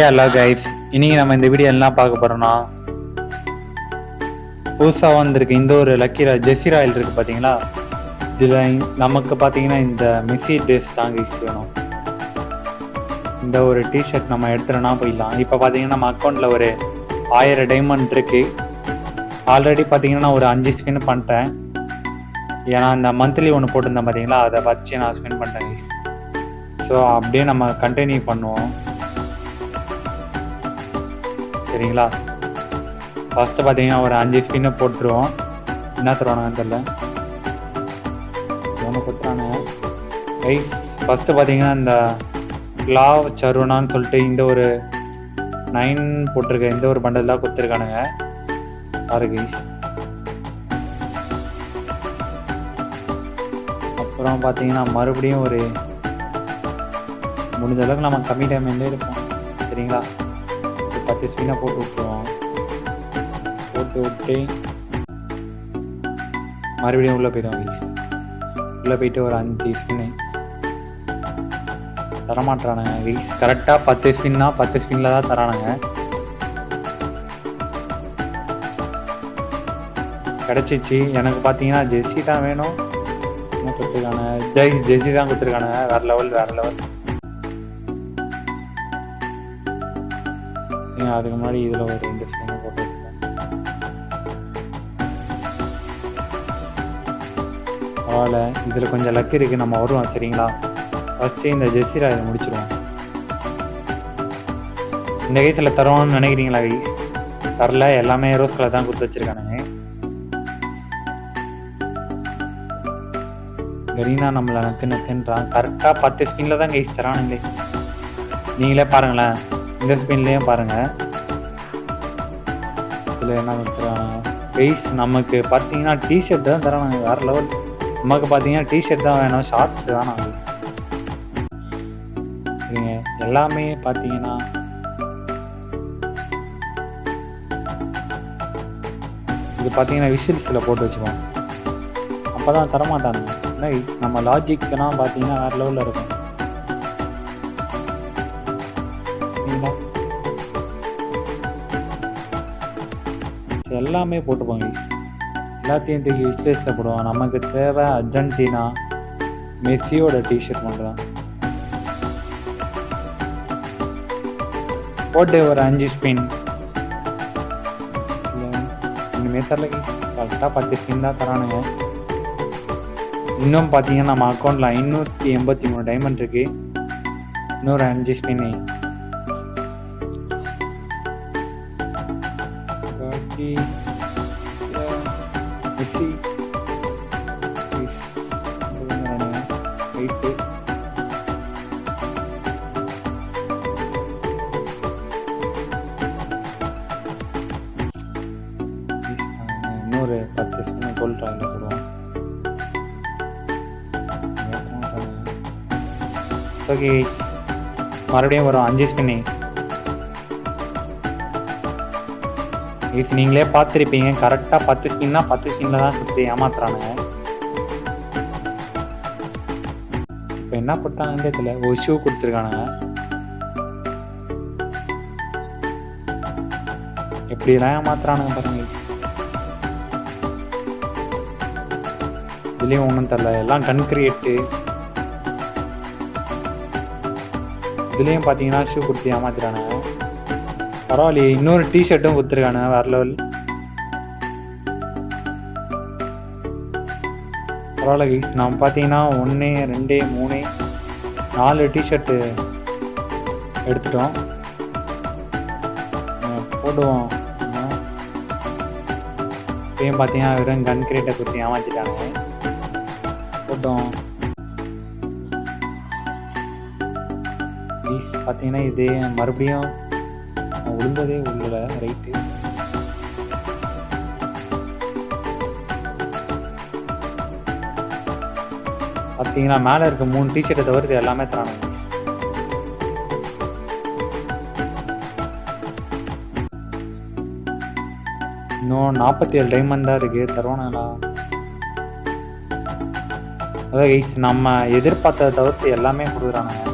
Hello guys, இன்னைக்கு நம்ம இந்த வீடியோ என்ன பார்க்க போறோம்னா, புதுசாக வந்திருக்கு இந்த ஒரு லக்கி ஜெர்சி ராயல் இருக்கு பார்த்தீங்களா. இதில் நமக்கு பார்த்தீங்கன்னா இந்த மெஸ்ஸி ட்ரெஸ் தான் கைஸ் வேணும். இந்த ஒரு டிஷர்ட் நம்ம எடுத்துட்டோம்னா போயிடலாம். இப்போ பார்த்தீங்கன்னா நம்ம அக்கௌண்ட்டில் ஒரு 1000 டைமண்ட் இருக்கு. ஆல்ரெடி பார்த்தீங்கன்னா ஒரு 5 ஸ்பின் பண்ணிட்டேன். ஏன்னா இந்த மந்த்லி ஒன்று போட்டிருந்தேன் பார்த்தீங்களா, அதை வச்சு நான் ஸ்பின் பண்ணிட்டேன் கைஸ். ஸோ அப்படியே நம்ம கண்டினியூ பண்ணுவோம் சரிங்களா. ஃபஸ்ட்டு பார்த்தீங்கன்னா ஒரு 5 ஸ்பின்னை போட்டுருவோம். என்ன தருவானுங்கன்னு தெரில, ஒன்று கொடுத்துறானுங்க கைஸ். ஃபஸ்ட்டு பார்த்தீங்கன்னா இந்த கிளாவ் சருவனான்னு சொல்லிட்டு இந்த ஒரு 9 போட்டிருக்க இந்த ஒரு பண்டல் தான் கொடுத்துருக்கானுங்க பாரு கைஸ். அப்புறம் பார்த்தீங்கன்னா மறுபடியும் ஒரு முடிஞ்ச அளவுக்கு நம்ம கம்மி டைம்லேயே எடுப்போம் சரிங்களா. 10 ஸ்பின்னை போட்டு விட்டுருவோம். போட்டு விட்டு மறுபடியும் உள்ளே போயிடுவோம் கைஸ். உள்ளே போயிட்டு ஒரு 5 ஸ்பின்னு தரமாட்டுறானுங்க கைஸ். கரெக்டாக 10 ஸ்பின்னா 10 ஸ்பின்னில் தான் தரானுங்க. கிடச்சிச்சு. எனக்கு பார்த்தீங்கன்னா ஜெர்சி தான் வேணும். என்ன கொடுத்துருக்காங்க, ஜெர்சி தான் கொடுத்துருக்கானுங்க. வேறு லெவல். அதுக்கு முன்னாடி இதில் ஒரு 2 ஸ்பின் போட்டு பரவாயில்ல. இதில் கொஞ்சம் லக்கு இருக்குது, நம்ம வருவோம் சரிங்களா. ஃபஸ்ட்டு இந்த ஜெர்சி ராயல் முடிச்சிடுவோம். இந்த கேஸில் தருவோம்னு நினைக்கிறீங்களா கைஸ்? தரல, எல்லாமே ரோஸ் கலர் தான் கொடுத்து வச்சுருக்கானுங்க. கரீனா நம்மளை நக்குன்றான். கரெக்டாக 10 ஸ்பின்னில் தான் கைஸ் தரானுங்களே. நீங்களே பாருங்களேன், இந்த ஸ்பின்லேயும் பாருங்கள். இதில் என்ன கொடுத்துறாங்க கைஸ்? நமக்கு பார்த்தீங்கன்னா டிஷர்ட் தான் தரானுங்க. வேறு லெவல். நமக்கு பார்த்தீங்கன்னா டிஷர்ட் தான் வேணும், ஷார்ட்ஸ் வேணாம் கைஸ். சரிங்க, எல்லாமே பார்த்தீங்கன்னா இது பார்த்தீங்கன்னா விசில்ஸில் போட்டு வச்சுப்போம். அப்போ தான் தரமாட்டானுங்க. என்ன கைஸ், நம்ம லாஜிக்னா பார்த்தீங்கன்னா வேறு லெவலில் இருக்கும். எல்லாமே போட்டுப்போம் கைஸ். எல்லாத்தையும் தூக்கி விஸ்லேஸில் போடுவோம். நமக்கு தேவை அர்ஜென்டினா மெஸ்ஸியோட டிஷர்ட் மட்டும் தான். போட்டு ஒரு 5 ஸ்பின் இனிமே தரல கைஸ். கரெக்டாக 10 ஸ்பின் தான் தரானுங்க. இன்னும் பார்த்தீங்கன்னா நம்ம அக்கௌண்ட்டில் 583 டைமண்ட் இருக்குது. இன்னொரு 5 ஸ்பின்னு மெஸ்ஸி ரைட்டு. இன்னொரு 10 ஸ்பின் கோல்ட் ட்ராயில் போடுவோம். ஓகே, மறுபடியும் வரும் 5 ஸ்பின்னு. நீங்களே பார்த்துருப்பீங்க, கரெக்டாக 10 ஸ்பின்னா 10 ஸ்பின்னில் தான் கொடுத்து ஏமாத்துறானுங்க. இப்போ என்ன கொடுத்தாங்கன்னு தெரியல. ஒரு ஷூ கொடுத்துருக்கானுங்க. எப்படிலாம் ஏமாத்துறானுங்க பாருங்க. இதுலேயும் ஒன்றும் தெரில, எல்லாம் கன்கிரியேட்டு. இதுலேயும் பார்த்தீங்கன்னா ஷூ கொடுத்து ஏமாத்துறானுங்க. பரவாயில்லையே, இன்னொரு டிஷர்ட்டும் கொடுத்துருக்கானுங்க. வேறு லெவல். பரவாயில்ல கைஸ். நம்ம பார்த்தீங்கன்னா 1 2 3 4 டிஷர்ட்டு எடுத்துட்டோம். போடுவோம். இப்பயும் பார்த்தீங்கன்னா வெறும் கன்கிரீட்டை கொடுத்து ஏமாற்றிட்டானுங்க. போட்டோம் கைஸ். பார்த்தீங்கன்னா இது மறுபடியும் விழுந்ததே உள்ள ரைட்டு. பார்த்தீங்கன்னா மேலே இருக்க 3 டிஷர்ட்டை தவிர்த்து எல்லாமே தரானுங்க கைஸ். இன்னும் 47 டைமண்ட் தான் இருக்குது. தருவானுங்களா? அதான் கைஸ், நம்ம எதிர்பார்த்ததை தவிர்த்து எல்லாமே கொடுக்குறானுங்க.